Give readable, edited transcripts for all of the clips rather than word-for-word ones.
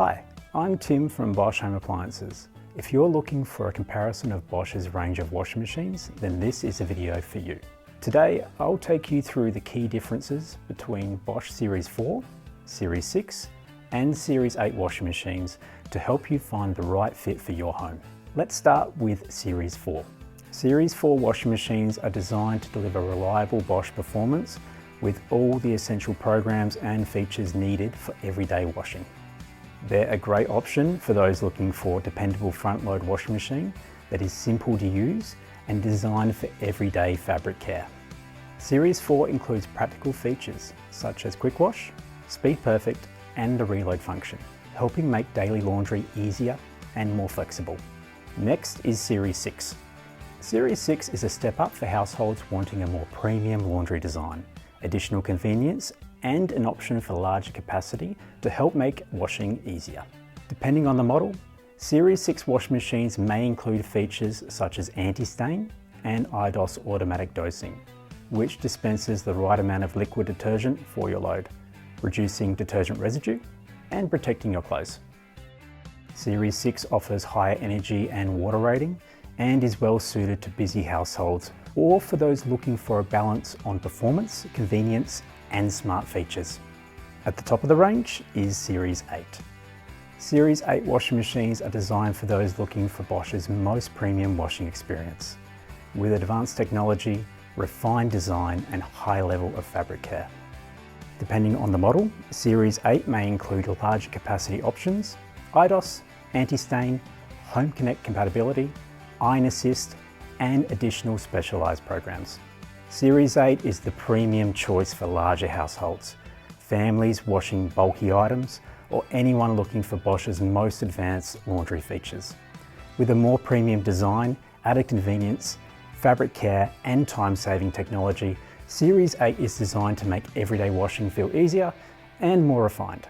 Hi, I'm Tim from Bosch Home Appliances. If you're looking for a comparison of Bosch's range of washing machines, then this is a video for you. Today, I'll take you through the key differences between Bosch Series 4, Series 6, and Series 8 washing machines to help you find the right fit for your home. Let's start with Series 4. Series 4 washing machines are designed to deliver reliable Bosch performance with all the essential programs and features needed for everyday washing. They're a great option for those looking for a dependable front-load washing machine that is simple to use and designed for everyday fabric care. Series 4 includes practical features such as quick wash, speed perfect, and the reload function, helping make daily laundry easier and more flexible. Next is Series 6. Series 6 is a step up for households wanting a more premium laundry design, additional convenience, and an option for larger capacity to help make washing easier. Depending on the model, Series 6 washing machines may include features such as anti-stain and IDOS automatic dosing, which dispenses the right amount of liquid detergent for your load, reducing detergent residue and protecting your clothes. Series 6 offers higher energy and water rating and is well suited to busy households or for those looking for a balance on performance, convenience, and smart features. At the top of the range is Series 8. Series 8 washing machines are designed for those looking for Bosch's most premium washing experience, with advanced technology, refined design, and high level of fabric care. Depending on the model, Series 8 may include larger capacity options, IDOS, anti-stain, Home Connect compatibility, iron assist, and additional specialised programs. Series 8 is the premium choice for larger households, families washing bulky items, or anyone looking for Bosch's most advanced laundry features. With a more premium design, added convenience, fabric care, and time-saving technology, Series 8 is designed to make everyday washing feel easier and more refined.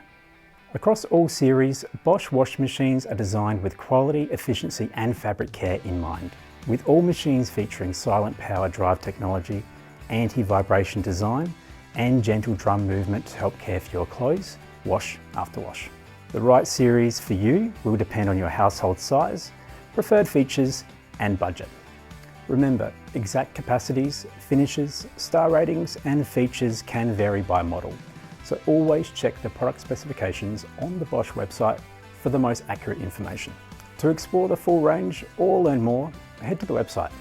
Across all series, Bosch washing machines are designed with quality, efficiency, and fabric care in mind. With all machines featuring silent power drive technology, anti-vibration design, and gentle drum movement to help care for your clothes, wash after wash. The right series for you will depend on your household size, preferred features, and budget. Remember, exact capacities, finishes, star ratings, and features can vary by model, so always check the product specifications on the Bosch website for the most accurate information. To explore the full range or learn more, head to the website.